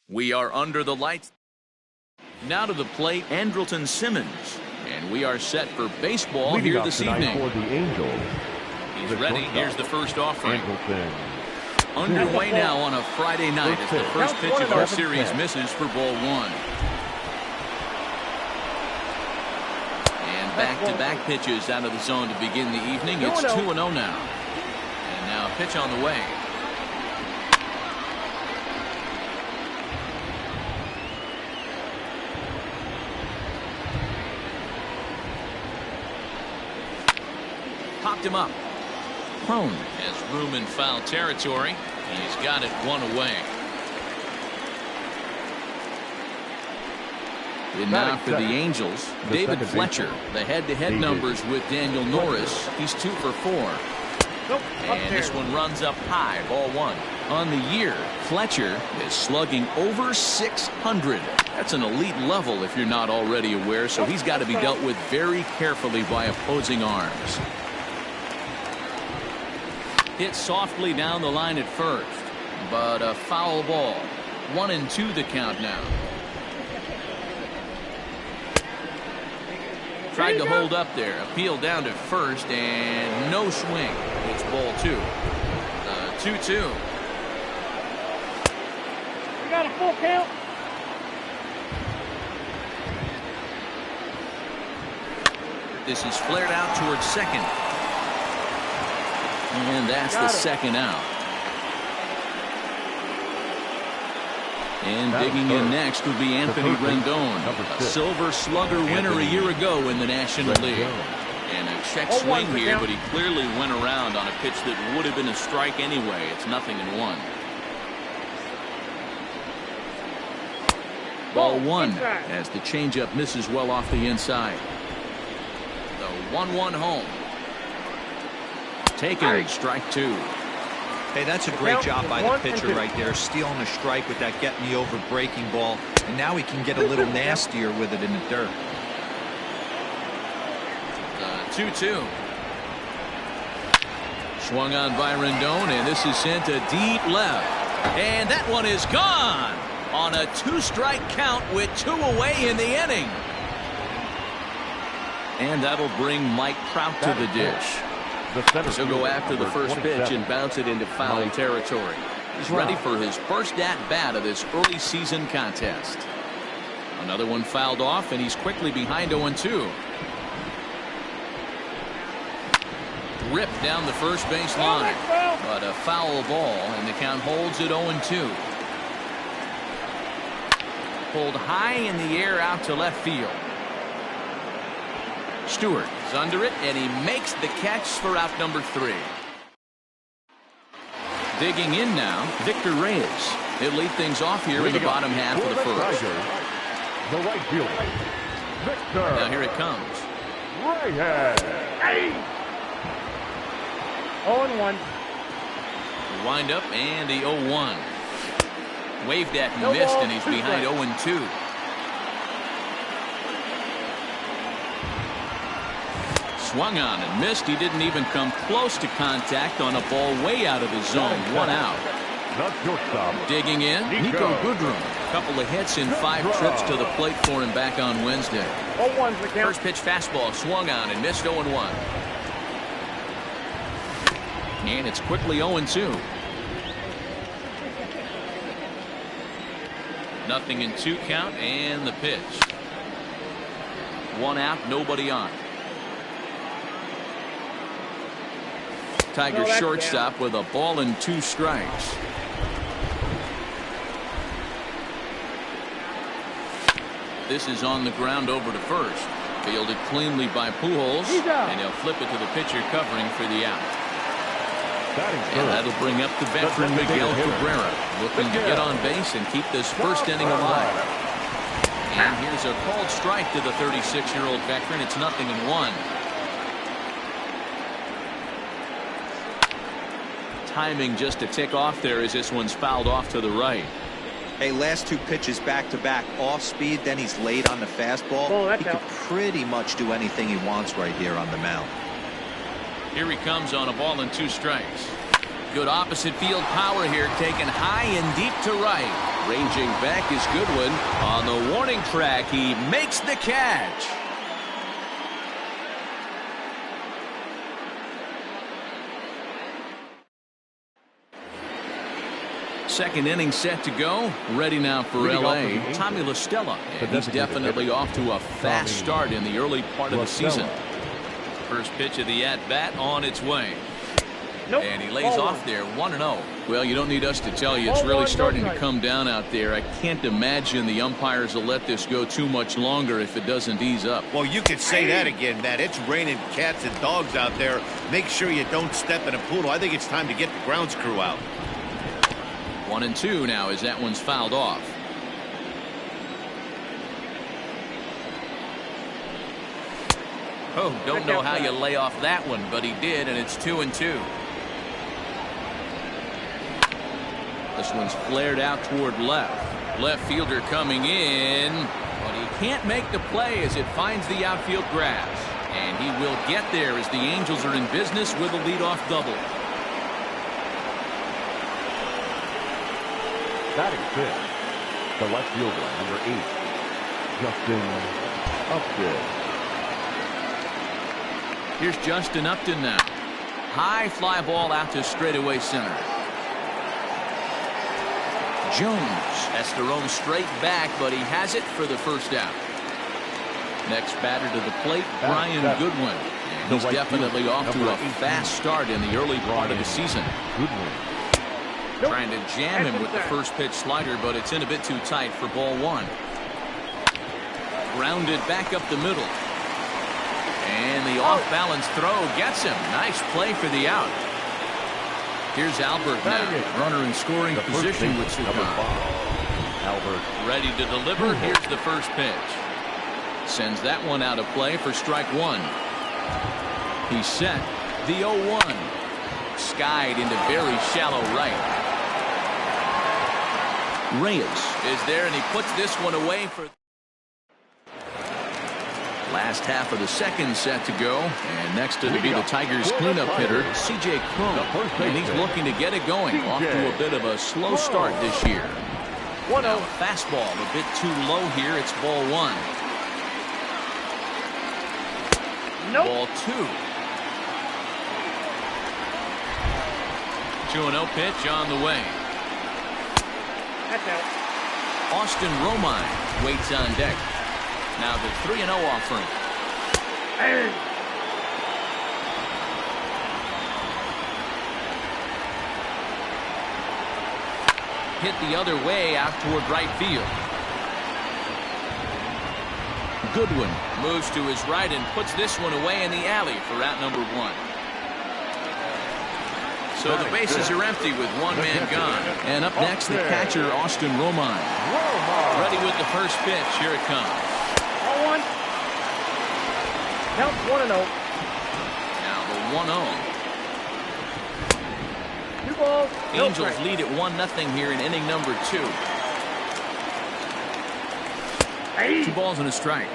We are under the lights. Now to the plate, Andrelton Simmons. And we are set for baseball here this evening. For the Angels, he's ready. Here's the first offering. Andrelton. Underway now on a Friday night as the first pitch of our series misses for ball one. And back-to-back pitches out of the zone to begin the evening. It's 2-0 now. And now a pitch on the way. Popped him up. Prone has room in foul territory. He's got it one away. And now for the Angels, David Fletcher. The head-to-head numbers with Daniel Norris. He's 2 for 4. And this one runs up high, ball one. On the year, Fletcher is slugging over 600. That's an elite level if you're not already aware, so he's got to be dealt with very carefully by opposing arms. Hit softly down the line at first, but a foul ball. 1-2 the count now. Tried to hold up there. Appeal down to first and no swing. It's ball 2. 2-2. We got a full count. This is flared out towards second. And that's the second out. And digging in next would be Anthony Rendon, a Silver Slugger winner a year ago in the National League. And a check swing here, but he clearly went around on a pitch that would have been a strike anyway. It's 0-1. Ball one as the changeup misses well off the inside. The 1-1 home. Taken, strike 2. Hey, that's a great job by the pitcher right there, stealing a strike with that get-me-over breaking ball, and now he can get a little nastier with it in the dirt. 2-2. Swung on by Rendon, and this is sent to deep left. And that one is gone on a 2-strike count with 2 away in the inning. And that'll bring Mike Trout to the dish. He'll go after the first pitch and bounce it into foul territory. He's ready for his first at-bat of this early season contest. Another one fouled off, and he's quickly behind 0-2. Ripped down the first base line, but a foul ball, and the count holds at 0-2. Pulled high in the air out to left field. Stewart is under it, and he makes the catch for out number 3. Digging in now, Victor Reyes. He'll lead things off here in the bottom half of the first. The right fielder, Victor. Now here it comes. Reyes. 0-1. Wind up and the 0-1. Waved at and missed, and he's behind 0-2. Swung on and missed. He didn't even come close to contact on a ball way out of his zone. 1 out. Digging in, Nico Goodrum. A couple of hits in 5 trips to the plate for him back on Wednesday. First pitch fastball swung on and missed 0-1. And it's quickly 0-2. 0-2 count and the pitch. 1 out, nobody on. Tiger shortstop with a ball and 2 strikes. This is on the ground over to first. Fielded cleanly by Pujols, and he'll flip it to the pitcher covering for the out. And that'll bring up the veteran Miguel Cabrera, looking to get on base and keep this first inning alive. And here's a called strike to the 36-year-old veteran. It's 0-1. Timing just to tick off there as this one's fouled off to the right. Hey, last 2 pitches back-to-back off speed, then he's laid on the fastball. He could pretty much do anything he wants right here on the mound. Here he comes on a ball and 2 strikes. Good opposite field power here, taken high and deep to right. Ranging back is Goodwin. On the warning track, he makes the catch. Second inning set to go. Ready now for L.A. Tommy La Stella. And he's definitely off to a fast start in the early part of the season. First pitch of the at-bat on its way. Nope. And he lays off there, 1-0. Well, you don't need us to tell you, it's really starting to come down out there. I can't imagine the umpires will let this go too much longer if it doesn't ease up. Well, you could say that again, Matt. It's raining cats and dogs out there. Make sure you don't step in a poodle. I think it's time to get the grounds crew out. 1-2 now as that one's fouled off. Oh, don't know how you lay off that one, but he did, and it's 2-2. This one's flared out toward left. Left fielder coming in, but he can't make the play as it finds the outfield grass. And he will get there as the Angels are in business with a leadoff double. Batting fifth, the left fielder, number 8, Justin Upton. Here's Justin Upton now. High fly ball out to straightaway center. Jones has to roam straight back, but he has it for the first out. Next batter to the plate, Brian Goodwin. And he's definitely off to a fast start in the early part of the season. Goodwin. Trying to jam him with the first pitch slider, but it's in a bit too tight for ball one. Grounded back up the middle. And the off-balance throw gets him. Nice play for the out. Here's Albert now. Runner in scoring position with Sukan. Albert. Ready to deliver. Here's the first pitch. Sends that one out of play for strike one. He's set. The 0-1. Skied into very shallow right. Reyes is there, and he puts this one away for last half of the second set to go. And next to be the Tigers cleanup hitter, C.J. Cron. And he's looking to get it going. Off to a bit of a slow start this year. Now a fastball a bit too low here. It's ball one. Ball two. 2-0 pitch on the way. That's out. Austin Romine waits on deck. Now the 3-0 offering. Hit the other way out toward right field. Goodwin moves to his right and puts this one away in the alley for out number one. So the bases are empty with one man gone. And up next, the catcher, Austin Romine. Ready with the first pitch. Here it comes. 0-1. Count 1-0. Now the 1-0. 2 balls. Angels lead at 1-0 here in inning number 2. 2 balls and a strike.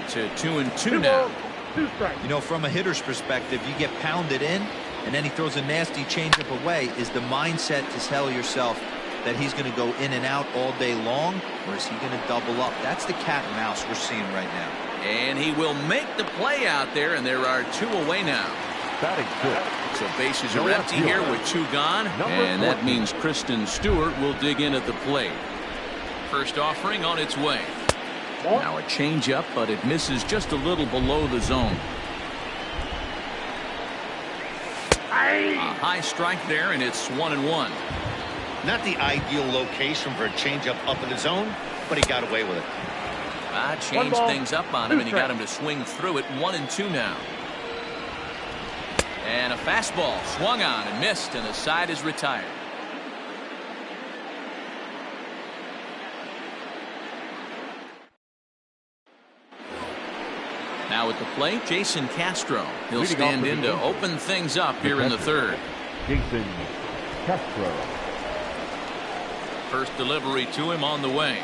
To 2-2 now. 2 strikes. You know, from a hitter's perspective, you get pounded in, and then he throws a nasty changeup away. Is the mindset to tell yourself that he's going to go in and out all day long, or is he going to double up? That's the cat and mouse we're seeing right now. And he will make the play out there, and there are 2 away now. Batting good. So bases are empty here with 2 gone, and that means Kristen Stewart will dig in at the plate. First offering on its way. Now a changeup, but it misses just a little below the zone. A high strike there, and it's 1-1. Not the ideal location for a changeup up in the zone, but he got away with it. Changed things up on him, and he got him to swing through it. 1-2 now. And a fastball swung on and missed, and the side is retired. Now at the plate, Jason Castro. He'll stand in to open things up here in the third. Jason Castro. First delivery to him on the way.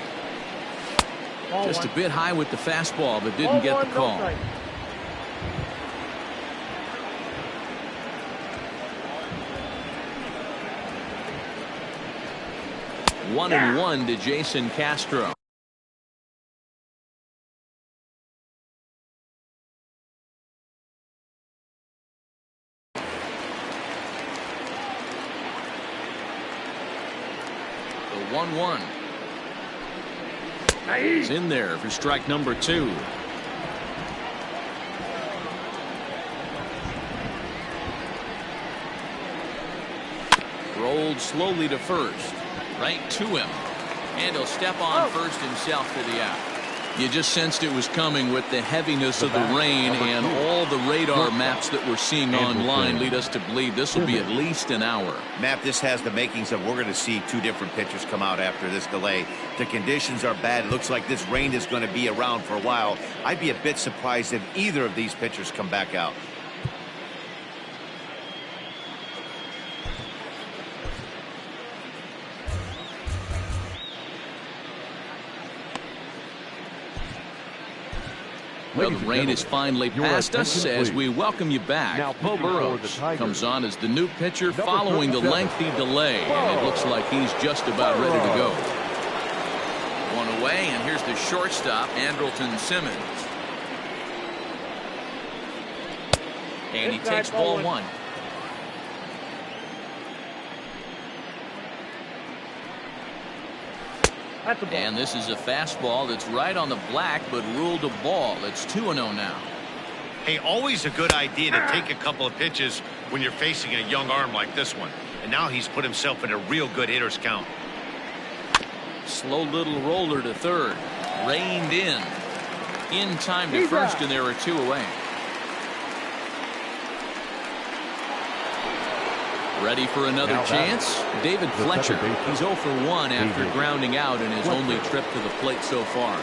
Just a bit high with the fastball, but didn't get the call. 1-1 to Jason Castro. The 1-1. He's in there for strike number 2. Rolled slowly to first. Right to him. And he'll step on first himself for the out. You just sensed it was coming with the heaviness of the rain, and all the radar maps that we're seeing online lead us to believe this will be at least an hour. Matt, this has the makings of we're going to see 2 different pitchers come out after this delay. The conditions are bad. It looks like this rain is going to be around for a while. I'd be a bit surprised if either of these pitchers come back out. Well, the rain is finally past us as we welcome you back. Now, Bo Burrows comes on as the new pitcher following the lengthy delay, and it looks like he's just about ready to go. One away, and here's the shortstop, Andrelton Simmons. And he takes ball 1. And this is a fastball that's right on the black, but ruled a ball. It's 2-0 now. Hey, always a good idea to take a couple of pitches when you're facing a young arm like this one. And now he's put himself in a real good hitter's count. Slow little roller to third. Reined in. In time to first, and there are 2 away. Ready for another chance? David Fletcher. He's 0 for 1 after grounding out in his only trip to the plate so far.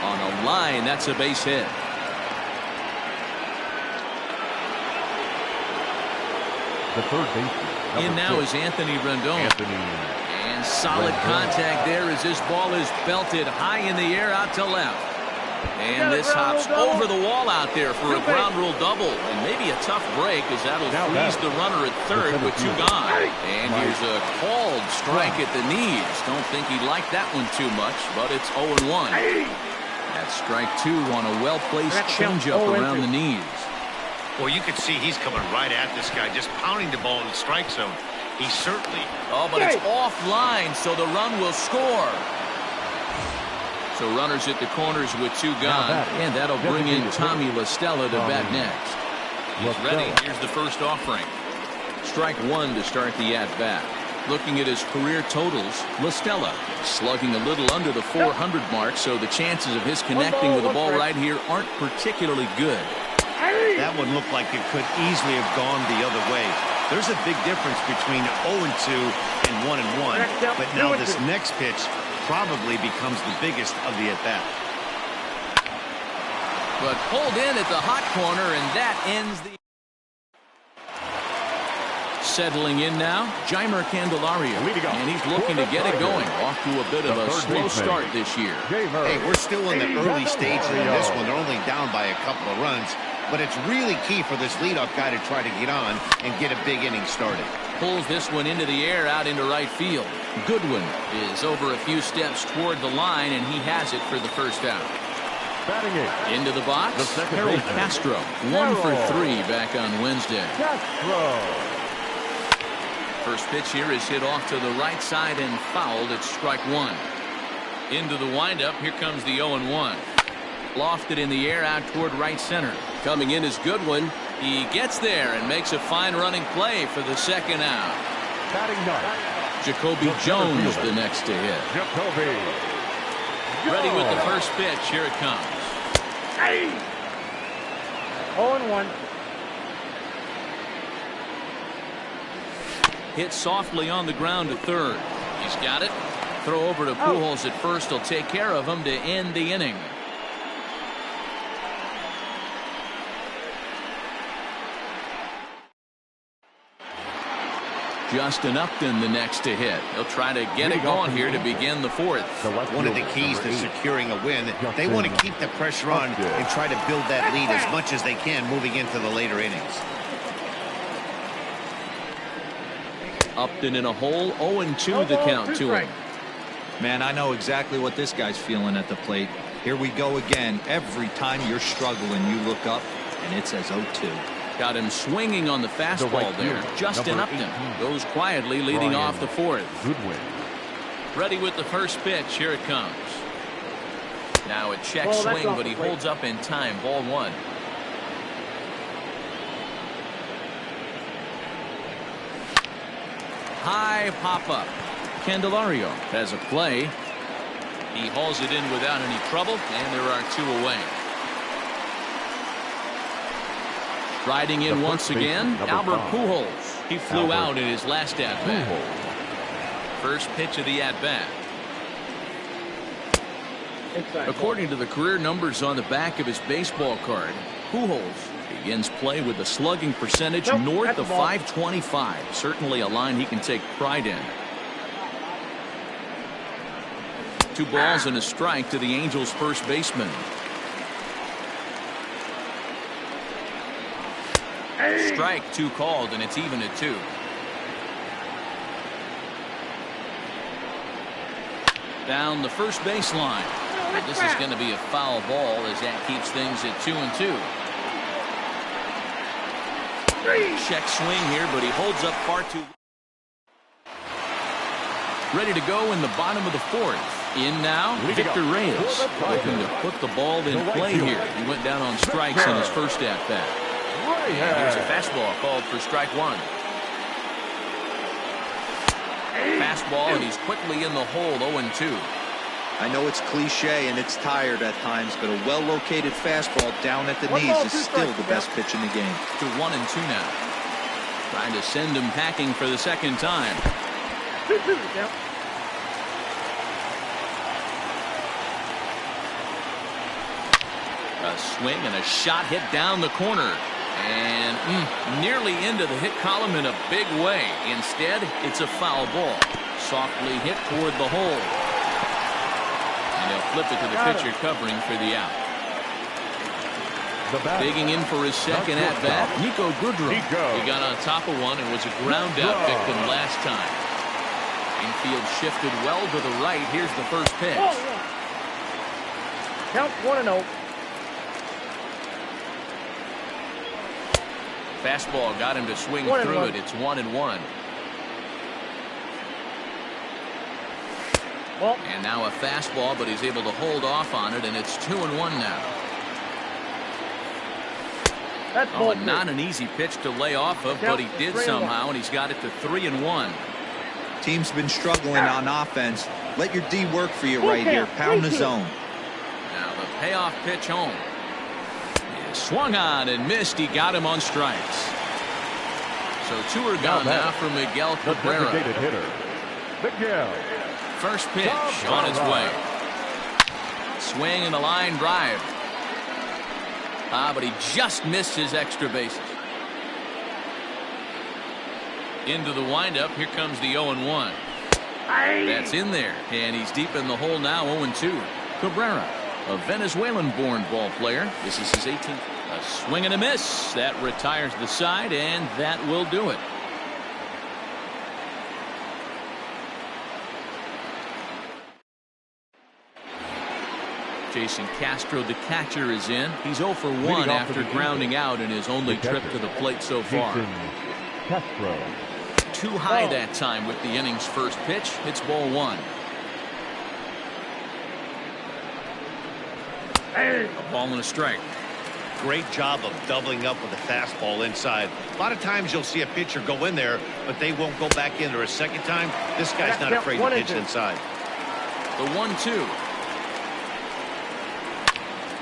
On a line, that's a base hit. The third baseman. In now is Anthony Rendon. And solid contact there as this ball is belted high in the air out to left. And this hops over the wall out there for a ground rule double. And maybe a tough break as that'll freeze the runner at third with 2 gone. And here's a called strike at the knees. Don't think he liked that one too much, but it's 0-1. That's strike 2 on a well-placed changeup around the knees. Well, you can see he's coming right at this guy, just pounding the ball in the strike zone. He certainly... Oh, but it's offline, so the run will score. So runners at the corners with 2 gone, and that'll bring in Tommy La Stella to bat next. He's ready. Here's the first offering. Strike 1 to start the at-bat. Looking at his career totals, La Stella slugging a little under the 400 mark, so the chances of his connecting with the ball right here aren't particularly good. That one looked like it could easily have gone the other way. There's a big difference between 0-2 and 1-1, but now this next pitch probably becomes the biggest of the at-bat. But pulled in at the hot corner, and that ends the... Settling in now, Jeimer Candelario, and he's looking to get it going. Off to a bit of a slow start this year. Hey, we're still in the early stages of this one. They're only down by a couple of runs, but it's really key for this leadoff guy to try to get on and get a big inning started. Pulls this one into the air out into right field. Goodwin is over a few steps toward the line, and he has it for the first out. Into the box, Harold Castro, 1 for 3 back on Wednesday. First pitch here is hit off to the right side and fouled. It's strike 1. Into the windup, here comes the 0-1. Lofted in the air out toward right center. Coming in is Goodwin. He gets there and makes a fine running play for the second out. Jacoby Jones the next to hit. Ready with the first pitch. Here it comes. 0-1. Hit softly on the ground to third. He's got it. Throw over to Pujols at first. He'll take care of him to end the inning. Justin Upton the next to hit. He'll try to get it going here to begin the 4th. One of the keys to securing a win, they want to keep the pressure on and try to build that lead as much as they can moving into the later innings. Upton in a hole, 0-2 the count to him. Man, I know exactly what this guy's feeling at the plate. Here we go again. Every time you're struggling, you look up, and it says 0-2. Got him swinging on the fastball there. Justin Upton goes quietly leading off the fourth. Goodwin. Ready with the first pitch. Here it comes. Now a check swing, but he holds up in time. Ball one. High pop-up. Candelario has a play. He hauls it in without any trouble, and there are 2 away. Riding in once again, Albert Pujols. He flew out in his last at-bat. First pitch of the at-bat. According to the career numbers on the back of his baseball card, Pujols begins play with a slugging percentage north of .525. Certainly a line he can take pride in. 2 balls and a strike to the Angels' first baseman. Strike 2 called, and it's even at 2. Down the first baseline. But this is going to be a foul ball as that keeps things at 2-2. Check swing here, but he holds up far too. Ready to go in the bottom of the fourth. In now, Victor Reyes looking to put the ball in play here. He went down on strikes in his first at-bat. And here's a fastball called for strike 1. Fastball, and he's quickly in the hole, 0-2. I know it's cliche and it's tired at times, but a well-located fastball down at the knees is still the best pitch in the game. To 1-2 now. Trying to send him packing for the second time. A swing and a shot hit down the corner. And nearly into the hit column in a big way. Instead, it's a foul ball. Softly hit toward the hole. And he'll flip it to the pitcher covering for the out. Digging in for his second at-bat, Nico Goodrum. He got on top of one and was a ground-out victim last time. Infield shifted well to the right. Here's the first pitch. Count 1-0. Fastball got him to swing through it. It's 1-1. And now a fastball, but he's able to hold off on it, and it's 2-1 now. Not an easy pitch to lay off of, but he did somehow, and he's got it to 3-1. Team's been struggling on offense. Let your D work for you right here. Pound the zone. Now the payoff pitch home. Swung on and missed. He got him on strikes. So 2 are gone now for Miguel Cabrera. First pitch on its way. Swing and a line drive. But he just missed his extra bases. Into the windup. Here comes the 0-1. That's in there. And he's deep in the hole now, 0-2. Cabrera, a Venezuelan-born ball player. This is his 18th. A swing and a miss. That retires the side, and that will do it. Jason Castro, the catcher, is in. He's 0 for 1 after grounding out in his only trip to the plate so far. Castro. Too high that time with the inning's first pitch. It's ball 1. A ball and a strike. Great job of doubling up with a fastball inside. A lot of times you'll see a pitcher go in there, but they won't go back in there a second time. This guy's not afraid to pitch inside. The 1-2.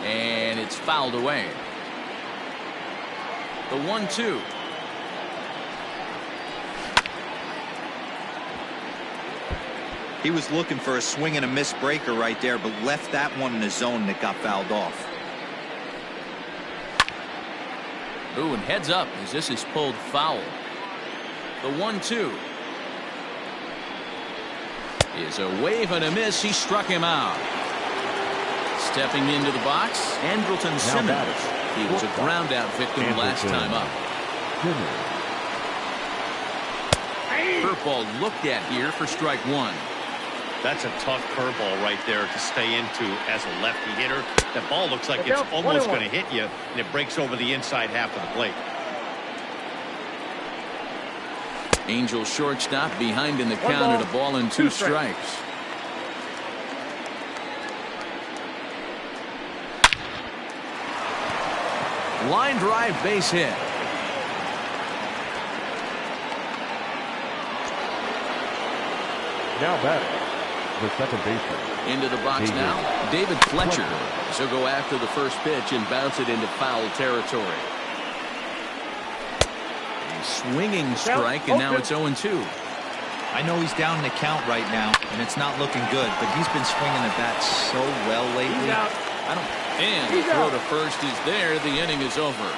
And it's fouled away. The 1-2. He was looking for a swing and a miss breaker right there, but left that one in the zone that got fouled off. Ooh, and heads up as this is pulled foul. The 1-2 is a wave and a miss. He struck him out. Stepping into the box, Andrelton Simmons. He was a ground out victim last time up. For fastball looked at here for strike one. That's a tough curveball right there to stay into as a lefty hitter. That ball looks like it's almost going to hit you, and it breaks over the inside half of the plate. Angels shortstop behind in the count at a ball and two strikes. Line drive, base hit. Now batting, the second baseman. Into the box now, David Fletcher. So go after the first pitch and bounce it into foul territory. A swinging strike, and now it's 0-2. I know he's down in the count right now, and it's not looking good, but he's been swinging the bat so well lately. And the throw to first is there. The inning is over.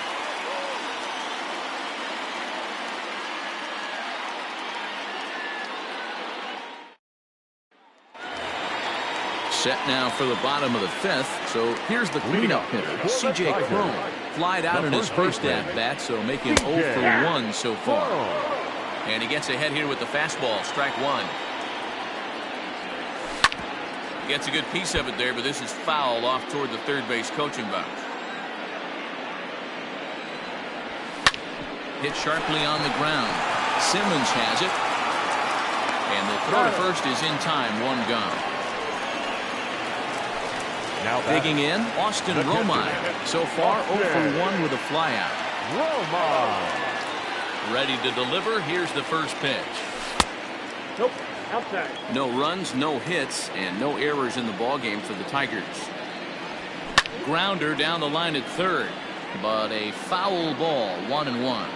Set now for the bottom of the fifth. So here's the cleanup hitter, C.J. Cron. Flied out in his first at-bat, so making 0 for 1 so far. And he gets ahead here with the fastball, strike one. Gets a good piece of it there, but this is foul off toward the third base coaching box. Hit sharply on the ground. Simmons has it. And the throw to first is in time, one gone. Now digging in, Austin Romine. So far 0 for 1 with a flyout. Romine. Ready to deliver. Here's the first pitch. Nope. Outside. No runs, no hits, and no errors in the ballgame for the Tigers. Grounder down the line at third, but a foul ball, 1-1.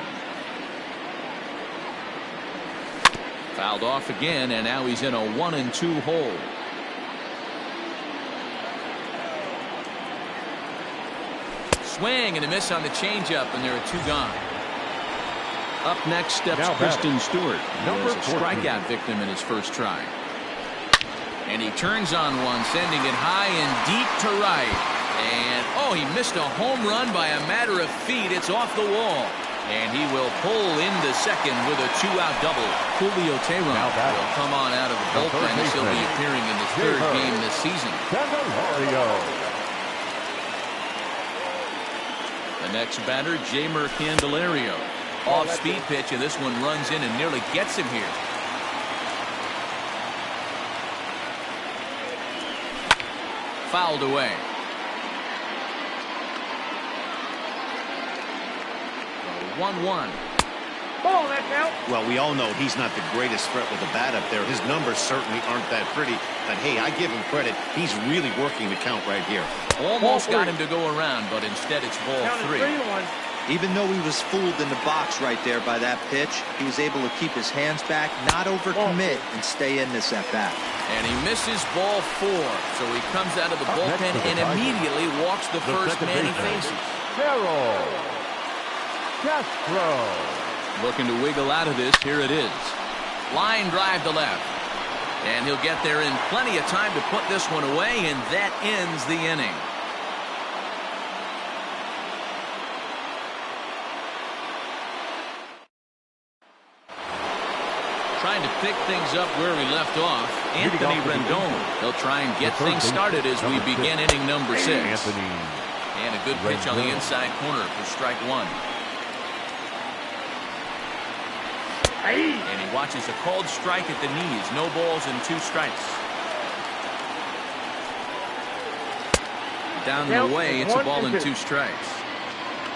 Fouled off again, and now he's in a 1-2 hole. Swing and a miss on the changeup, and there are two gone. Up next steps Kristen Stewart, who was a strikeout victim in his first try. And he turns on one, sending it high and deep to right. And, oh, he missed a home run by a matter of feet. It's off the wall. And he will pull into second with a two-out double. Julio Teheran will come on out of the bullpen as he'll be appearing in his third game this season. The next batter, Jeimer Candelario. Off-speed pitch, and this one runs in and nearly gets him here. Fouled away. 1-1. Ball, that's out. Well, we all know he's not the greatest threat with the bat up there. His numbers certainly aren't that pretty. But, hey, I give him credit. He's really working the count right here. Almost got him to go around, but instead it's ball 3. Even though he was fooled in the box right there by that pitch, he was able to keep his hands back, not overcommit, and stay in this at-bat. And he misses ball 4, so he comes out of the bullpen and immediately walks the first man he faces. Castro. Looking to wiggle out of this. Here it is. Line drive to left. And he'll get there in plenty of time to put this one away, and that ends the inning. Trying to pick things up where we left off, Anthony Rendon. He'll try and get things started as we begin inning number 6. And a good pitch on the inside corner for strike one. And he watches a called strike at the knees. No balls and 2 strikes. Down the way, it's a ball and 2 strikes.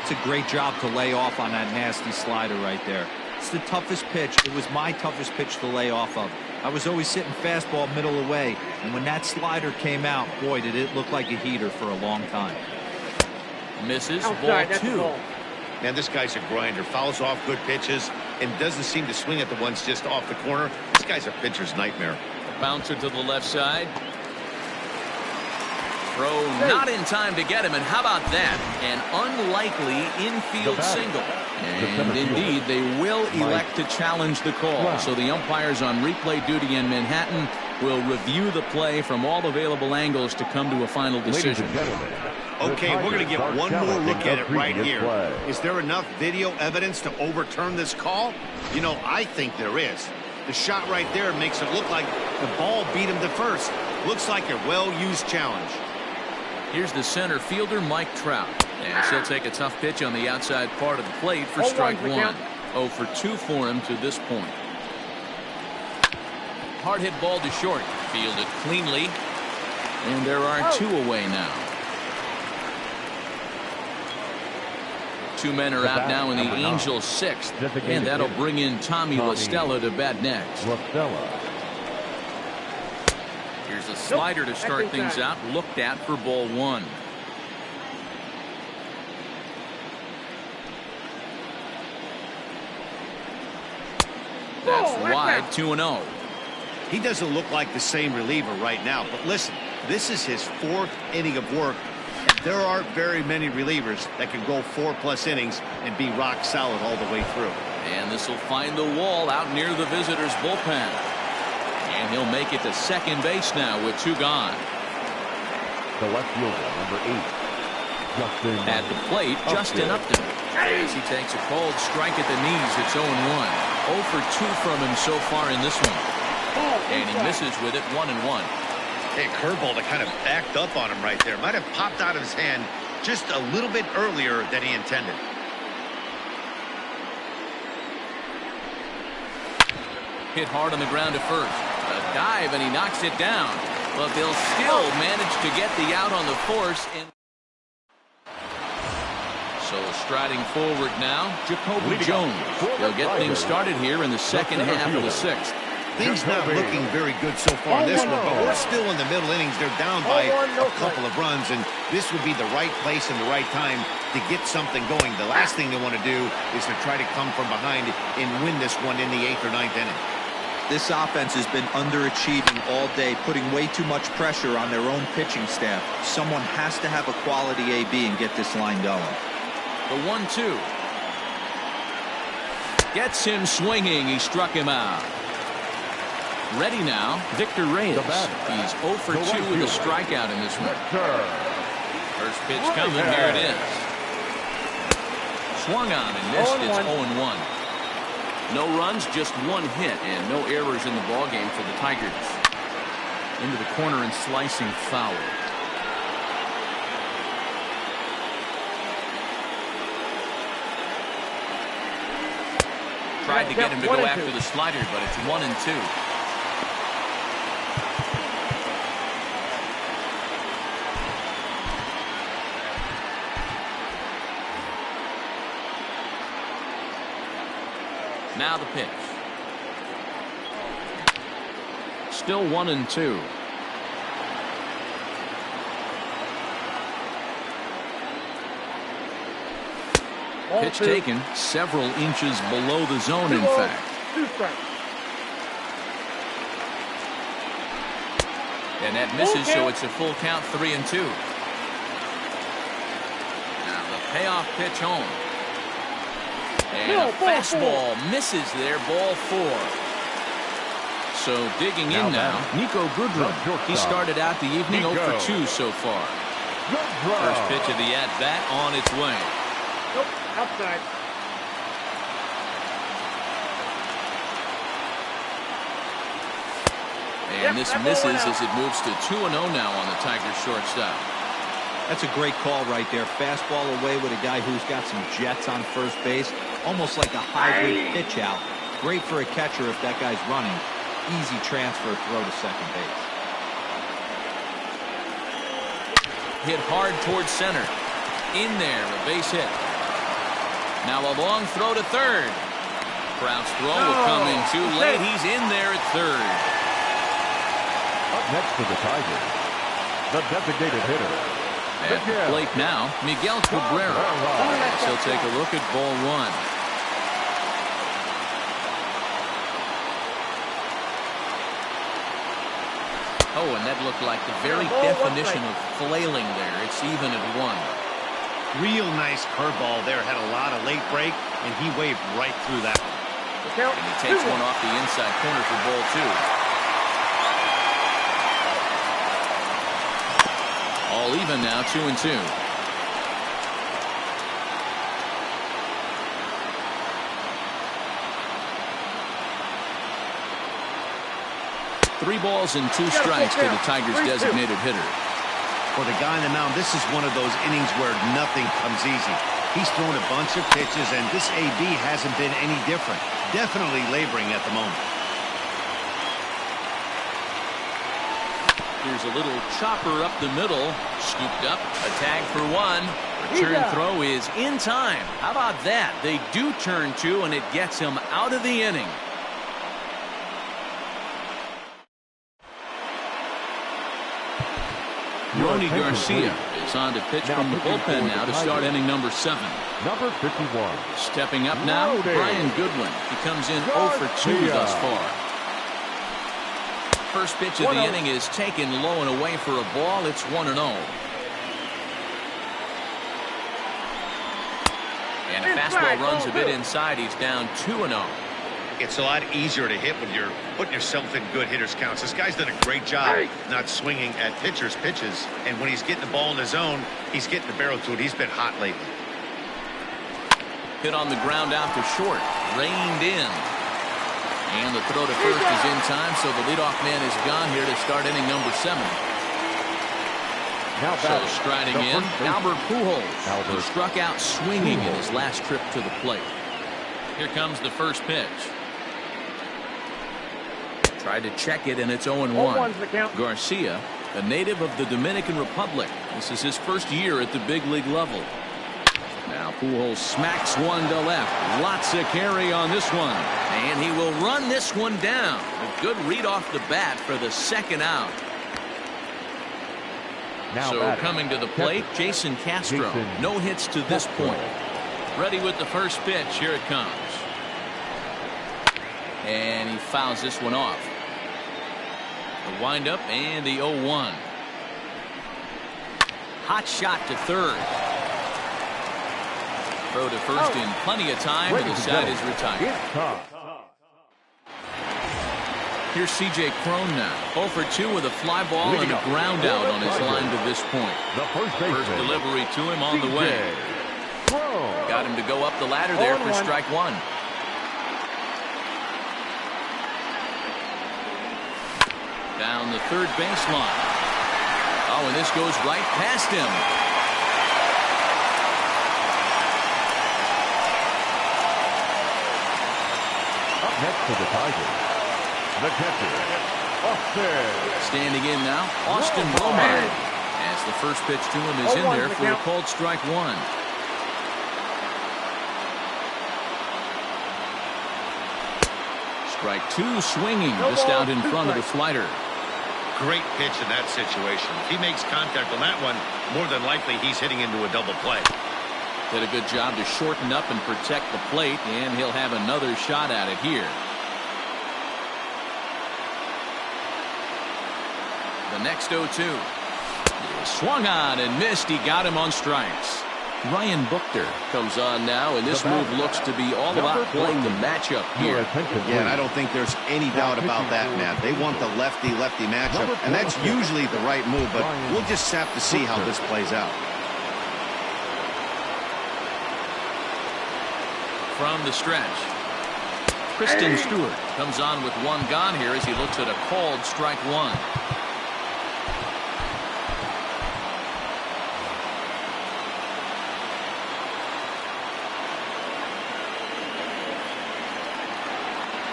It's a great job to lay off on that nasty slider right there. It's the toughest pitch. It was my toughest pitch to lay off of. I was always sitting fastball middle away, and when that slider came out, boy, did it look like a heater for a long time. Misses, ball 2. Man, this guy's a grinder. Fouls off good pitches and doesn't seem to swing at the ones just off the corner. This guy's a pitcher's nightmare. Bouncer to the left side. Throw not in time to get him, and how about that? An unlikely infield single. And indeed, they will elect to challenge the call. So the umpires on replay duty in Manhattan will review the play from all available angles to come to a final decision. Okay, we're going to get one more look at it right here. Is there enough video evidence to overturn this call? You know, I think there is. The shot right there makes it look like the ball beat him to first. Looks like a well-used challenge. Here's the center fielder, Mike Trout. And he'll take a tough pitch on the outside part of the plate for strike one. 0 for 2 for him to this point. Hard hit ball to short. Fielded cleanly. And there are 2 away now. 2 men are out now in the Angels' 6th. And that'll bring in Tommy La Stella to bat next. Here's a slider to start things out. Looked at for ball 1. That's wide, 2-0. He doesn't look like the same reliever right now, but listen, this is his 4th inning of work. And there aren't very many relievers that can go 4+ innings and be rock solid all the way through. And this will find the wall out near the visitors' bullpen. And he'll make it to second base now with 2 gone. The left fielder, number 8, Justin. At the plate, Justin Upton. As he takes a cold strike at the knees, it's 0-1. 0 for 2 from him so far in this one. And he misses with it, 1-1. Hey, curveball that kind of backed up on him right there. Might have popped out of his hand just a little bit earlier than he intended. Hit hard on the ground to first. A dive, and he knocks it down. But they'll still manage to get the out on the force. So striding forward now, Jacoby Jones. He'll get things started here in the second half of the 6th. Things not looking very good so far in this one, but we're still in the middle innings. They're down by a couple of runs, and this would be the right place and the right time to get something going. The last thing they want to do is to try to come from behind and win this one in the 8th or 9th inning. This offense has been underachieving all day, putting way too much pressure on their own pitching staff. Someone has to have a quality AB and get this line going. The 1-2. Gets him swinging. He struck him out. Ready now, Victor Reyes. He's 0 for 2 with a strikeout in this one. First pitch coming, here it is. Swung on and missed, it's 0-1. No runs, just 1 hit, and no errors in the ballgame for the Tigers. Into the corner and slicing foul. Tried to get him to go after the slider, but it's 1-2. Now the pitch. Still 1-2. Pitch taken several inches below the zone, in fact. And that misses, so it's a full count, 3-2. Now the payoff pitch home. And a fastball misses there, ball 4. So digging in now, Nico Goodrum. He started out the evening 0 for 2 so far. First pitch of the at-bat on its way. Nope, outside. And this misses as it moves to 2-0 now on the Tigers shortstop. That's a great call right there. Fastball away with a guy who's got some jets on first base. Almost like a hybrid pitch out. Great for a catcher if that guy's running. Easy transfer throw to second base. Hit hard towards center. In there, a base hit. Now a long throw to third. Trout's throw will come in too late. He's in there at third. Up next for the Tigers, the designated hitter. At the plate now, Miguel Cabrera. He'll take a look at ball 1. Oh, and that looked like the very definition of flailing there. It's even at 1. Real nice curveball there. Had a lot of late break, and he waved right through that one. And he takes one off the inside corner for ball 2. All even now, 2-2. 3 balls and 2 strikes to the Tigers' designated hitter. For the guy on the mound, this is one of those innings where nothing comes easy. He's thrown a bunch of pitches, and this AB hasn't been any different. Definitely laboring at the moment. Here's a little chopper up the middle. Scooped up. A tag for 1. Return throw is in time. How about that? They do turn 2, and it gets him out of the inning. Ronnie Garcia is on to pitch from the bullpen now to start inning number 7. Number 51. Stepping up now, Brian Goodwin. He comes in 0 for 2 thus far. First pitch of the inning is taken low and away for a ball. It's 1-0. And a fastball runs a bit inside. He's down 2-0. It's a lot easier to hit when you're putting yourself in good hitters' counts. This guy's done a great job not swinging at pitchers' pitches. And when he's getting the ball in his zone, he's getting the barrel to it. He's been hot lately. Hit on the ground out to short. Reined in. And the throw to first is in time, so the leadoff man is gone here to start inning number 7. Now so striding in, Albert Pujols. He struck out swinging in his last trip to the plate. Here comes the first pitch. Tried to check it, and it's 0-1. Garcia, a native of the Dominican Republic. This is his first year at the big league level. Now Pujols smacks one to left. Lots of carry on this one. And he will run this one down. A good read off the bat for the second out. Now so coming to the plate, Jason Castro. No hits to this point. Ready with the first pitch. Here it comes. And he fouls this one off. The windup and the 0-1. Hot shot to third. Throw to first in plenty of time, and the side is retired. Here's C.J. Cron now. 0 for 2 with a fly ball and a ground out on his line to this point. First delivery to him on the way. Got him to go up the ladder there for strike 1. Down the third baseline. Oh, and this goes right past him. Up next for the Tigers, the catcher, Austin. Standing in now, Austin Romine. As the first pitch to him is in there for a called strike 1. Strike 2 swinging, just out in front of the slider. Great pitch in that situation. If he makes contact on that one, more than likely he's hitting into a double play. Did a good job to shorten up and protect the plate, and he'll have another shot at it here. The next 0-2. Swung on and missed. He got him on strikes. Ryan Buchter comes on now, and this move looks to be all about playing the matchup here. Yeah, and I don't think there's any doubt about that, Matt. They want the lefty-lefty matchup, and that's usually the right move, but we'll just have to see how this plays out. From the stretch, Kristen Stewart comes on with one gone here as he looks at a called strike 1.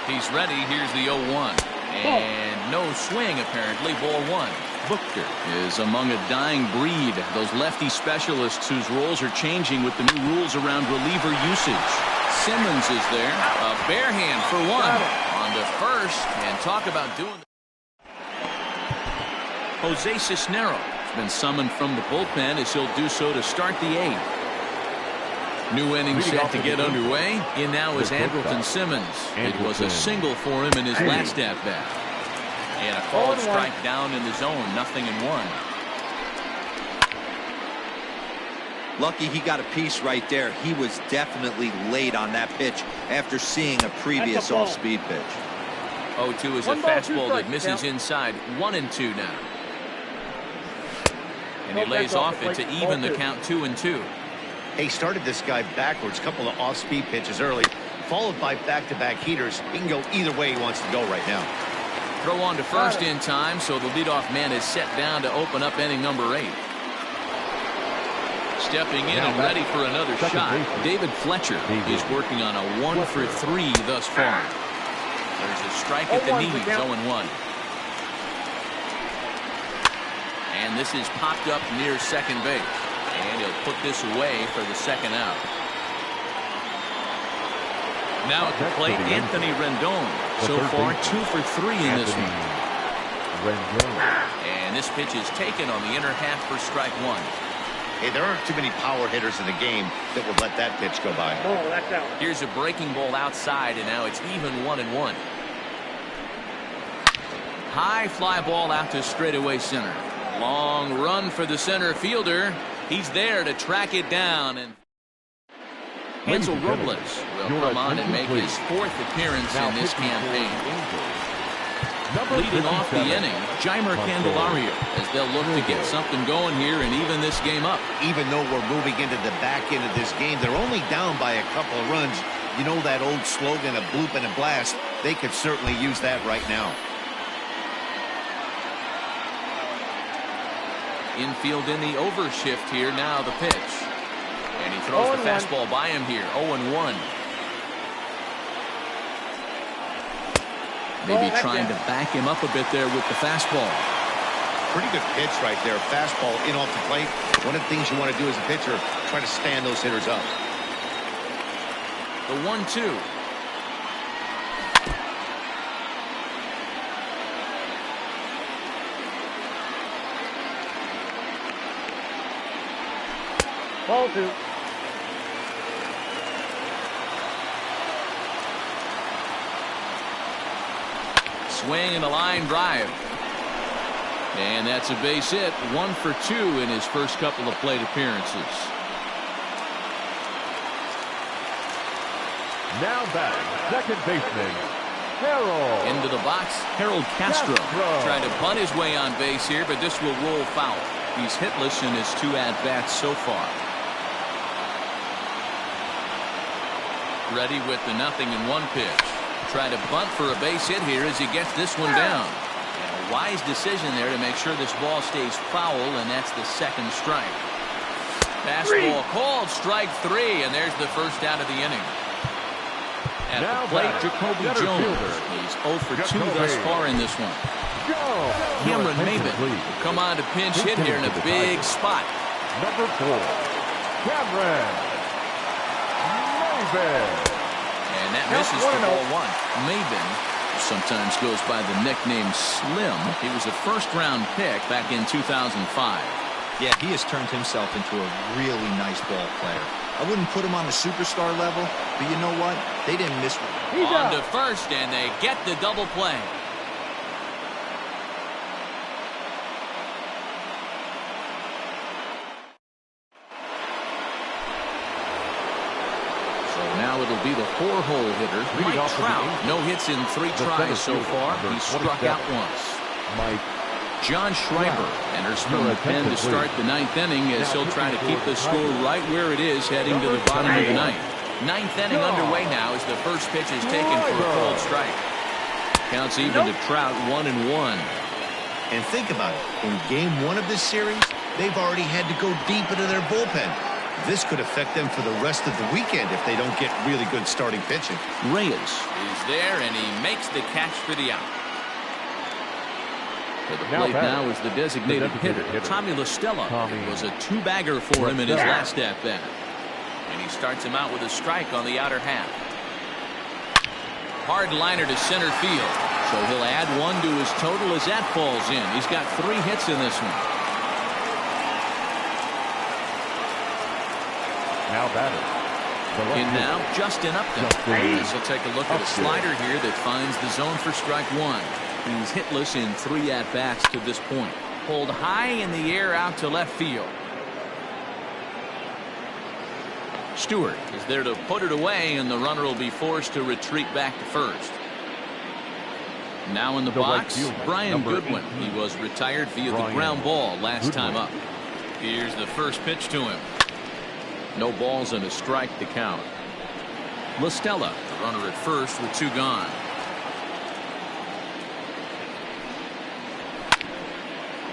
He's ready. Here's the 0-1. And no swing, apparently. Ball 1. Buchter is among a dying breed. Those lefty specialists whose roles are changing with the new rules around reliever usage. Simmons is there. A bare hand for 1. On to first. And talk about doing Jose Cisneros has been summoned from the bullpen as he'll do so to start the 8th. New inning set to get underway. In now is Andrelton Simmons. It was a single for him in his last at-bat. And a called strike down in the zone. 0-1. Lucky he got a piece right there. He was definitely late on that pitch after seeing a previous off-speed pitch. 0-2 is a fastball that misses inside. 1-2 now. And he lays off it to even the count 2-2. He started this guy backwards, a couple of off-speed pitches early, followed by back-to-back heaters. He can go either way he wants to go right now. Throw on to first in time, so the leadoff man is set down to open up inning number 8. Stepping in and ready for another shot, David Fletcher. He's working on a 1 for 3 thus far. There's a strike at the knees, 0-1. And this is popped up near second base. And he'll put this away for the second out. Now at the plate, Anthony Rendon. So far, 2 for 3 in this one. And this pitch is taken on the inner half for strike 1. Hey, there aren't too many power hitters in the game that would let that pitch go by. Oh, that's out. Here's a breaking ball outside, and now it's even 1-1. High fly ball out to straightaway center. Long run for the center fielder. He's there to track it down. And Hansel Robles will come on and make his 4th appearance in this campaign. Leading off the inning, Jeimer Candelario, as they'll look to get something going here and even this game up. Even though we're moving into the back end of this game, they're only down by a couple of runs. You know that old slogan, a bloop and a blast? They could certainly use that right now. Infield in the overshift here. Now the pitch. And he throws the fastball by him here. 0-1. Maybe trying to back him up a bit there with the fastball. Pretty good pitch right there. Fastball in off the plate. One of the things you want to do as a pitcher, try to stand those hitters up. The 1-2. Ball 2. Swing and a line drive. And that's a base hit. 1 for 2 in his first couple of plate appearances. Now batting, second baseman, Harold. Into the box, Harold Castro. Trying to bunt his way on base here, but this will roll foul. He's hitless in his 2 at-bats so far. Ready with the 0-1 pitch. Try to bunt for a base hit here as he gets this one down. And a wise decision there to make sure this ball stays foul, and that's the second strike. Fastball called, strike 3, and there's the first out of the inning. At the plate, Jacoby Jones. He's 0 for 2 thus far in this one. Cameron Maybin will come on to pinch hit here in a big spot. Number 4, Cameron Maybin. And that misses for ball 1. Maybin sometimes goes by the nickname Slim. He was a first-round pick back in 2005. Yeah, he has turned himself into a really nice ball player. I wouldn't put him on the superstar level, but you know what? They didn't miss one. On to first, and they get the double play. Now it'll be the 4-hole hitter, Mike Trout. No hits in 3 tries so far. He's struck out once. John Schreiber enters from the pen to start the 9th inning as he'll try to keep the score right where it is heading to the bottom of the 9th. 9th inning underway now as the first pitch is taken for a cold strike. Counts even to Trout, 1-1. And think about it. In game 1 of this series, they've already had to go deep into their bullpen. This could affect them for the rest of the weekend if they don't get really good starting pitching. Reyes is there, and he makes the catch for the out. At the plate now is the designated hitter, Tommy La Stella. It was a 2-bagger for him in his last at-bat. And he starts him out with a strike on the outer half. Hard liner to center field. So he'll add 1 to his total as that falls in. He's got 3 hits in this one. Now batter. In now, Justin Upton. He'll take a look at a slider here that finds the zone for strike 1. He's hitless in 3 at-bats to this point. Pulled high in the air out to left field. Stewart is there to put it away, and the runner will be forced to retreat back to first. Now in the box, Brian Goodwin. He was retired via the ground ball last time up. Here's the first pitch to him. No balls and a strike to count. La Stella, the runner at first with 2 gone.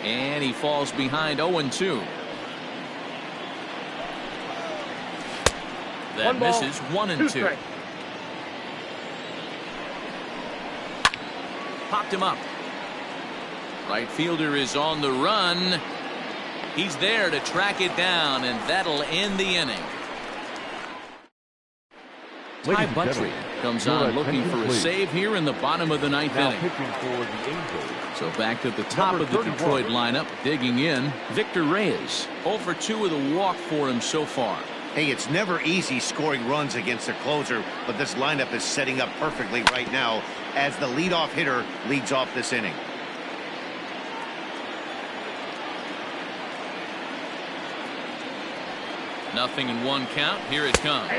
And he falls behind 0-2. That misses 1-2. Popped him up. Right fielder is on the run. He's there to track it down, and that'll end the inning. Ty Buttrey comes on looking for a save here in the bottom of the ninth inning. So back to the top of the Detroit lineup, digging in, Victor Reyes. 0 for 2 with a walk for him so far. Hey, it's never easy scoring runs against a closer, but this lineup is setting up perfectly right now as the leadoff hitter leads off this inning. Nothing in 1 count. Here it comes.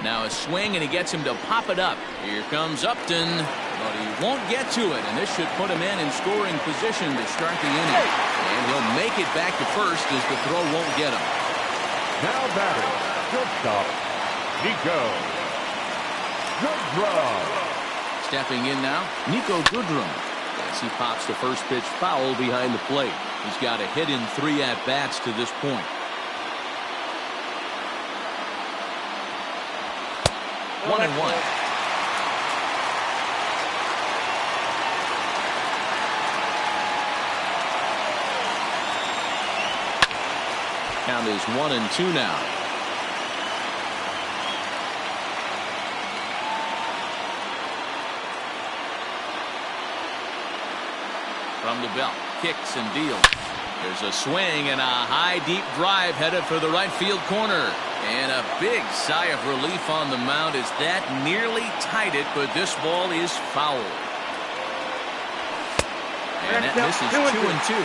Now a swing, and he gets him to pop it up. Here comes Upton, but he won't get to it, and this should put him in scoring position to start the inning. And he'll make it back to first as the throw won't get him. Now batting, shortstop, Nico Goodrum. Stepping in now, Nico Goodrum. As he pops the first pitch foul behind the plate. He's got a hit in 3 at-bats to this point. 1-1. Count is 1-2 now. From the belt, kicks and deals. There's a swing and a high deep drive headed for the right field corner. And a big sigh of relief on the mound as that nearly tied it, but this ball is foul. And that misses 2-2.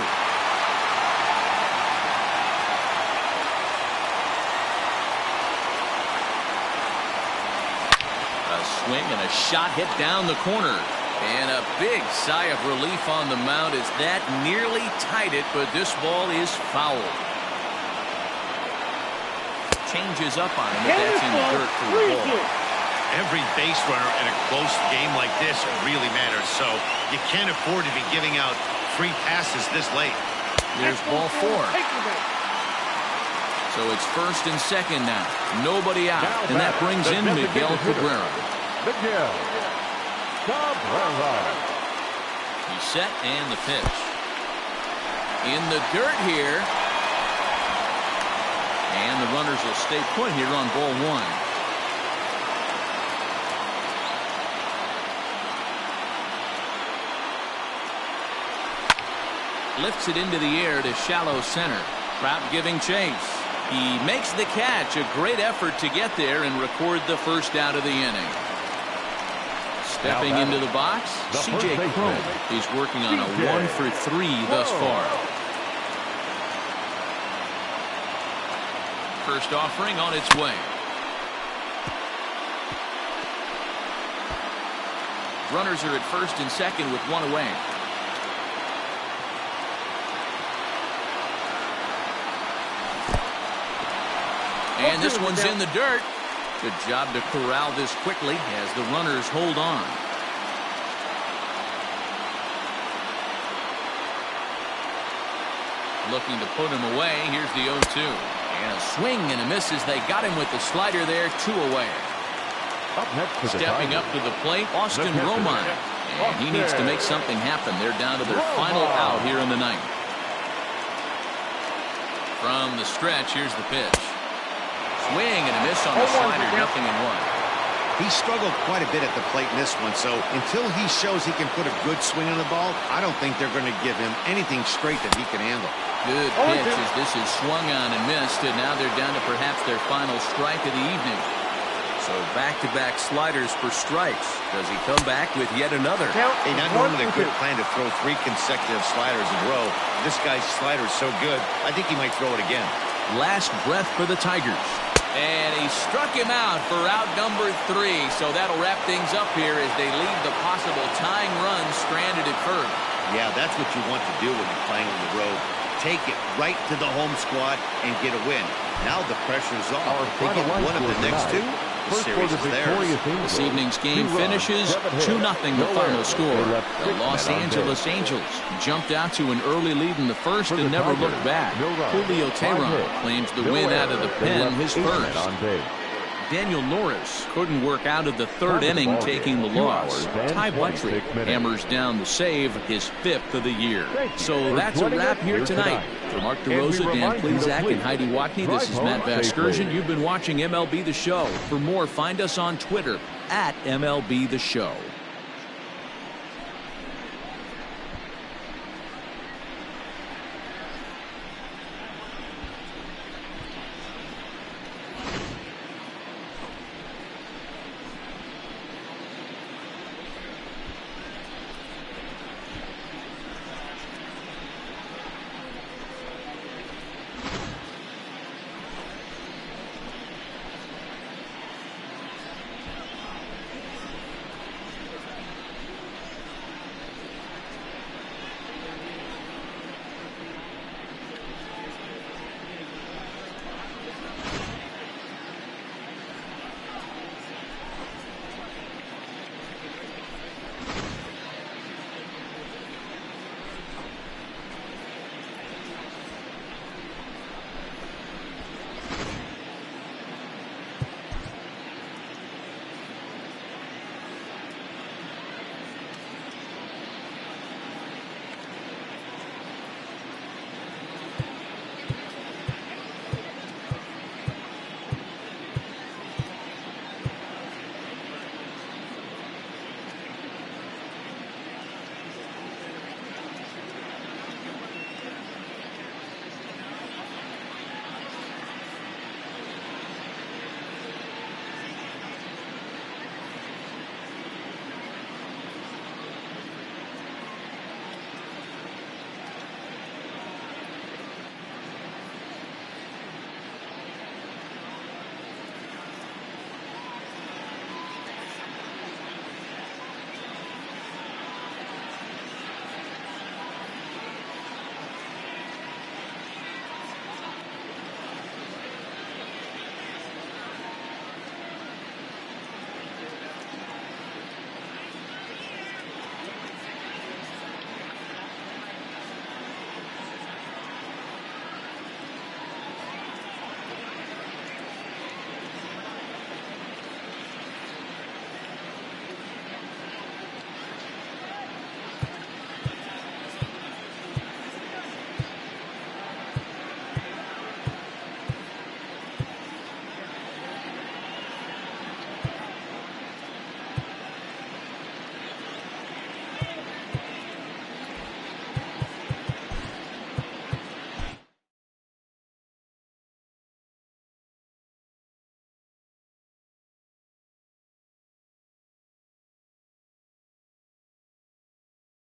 A swing and a shot hit down the corner. And a big sigh of relief on the mound as that nearly tied it, but this ball is foul. Changes up on him, but that's in the dirt for the ball. Every base runner in a close game like this really matters, so you can't afford to be giving out free passes this late. There's ball 4. So it's first and second now. Nobody out, and that brings in Miguel Cabrera. Miguel Cabrera. He's set, and the pitch. In the dirt here. And the runners will stay put here on ball 1. Lifts it into the air to shallow center. Trout giving chase. He makes the catch. A great effort to get there and record the first out of the inning. Stepping into the box, C.J. Cron. He's working on a 1 for 3 thus far. First offering on its way. Runners are at first and second with 1 away. And this one's in the dirt. Good job to corral this quickly as the runners hold on. Looking to put him away. Here's the 0-2. And a swing and a miss as they got him with the slider there. 2 away. Up next to Stepping up to the plate, Austin Romine. And he needs to make something happen. They're down to their final out here in the ninth. From the stretch, here's the pitch. Swing and a miss on the slider. 0-1. He struggled quite a bit at the plate in this one, so until he shows he can put a good swing on the ball, I don't think they're going to give him anything straight that he can handle. Good pitch as this is swung on and missed, and now they're down to perhaps their final strike of the evening. So back-to-back sliders for strikes. Does he come back with yet another? Hey, not normally a good plan to throw 3 consecutive sliders in a row. This guy's slider is so good, I think he might throw it again. Last breath for the Tigers. And he struck him out for out number 3. So that'll wrap things up here as they leave the possible tying run stranded at first. Yeah, that's what you want to do when you're playing on the road. Take it right to the home squad and get a win. Now the pressure's off. If they get one of the next two, the series is theirs. This evening's game finishes 2-0 the final score. The Los Angeles Angels jumped out to an early lead in the first and never looked back. Julio Teheran claims the win out of the pen, his first. Daniel Norris couldn't work out of the 3rd inning, taking the loss. Ty Buttrick hammers down the save, his 5th of the year. So that's a wrap here tonight. For Mark DeRosa, Dan Plezak, and Heidi Watney, this is Matt Vasgersian. You've been watching MLB The Show. For more, find us on Twitter @MLB The Show.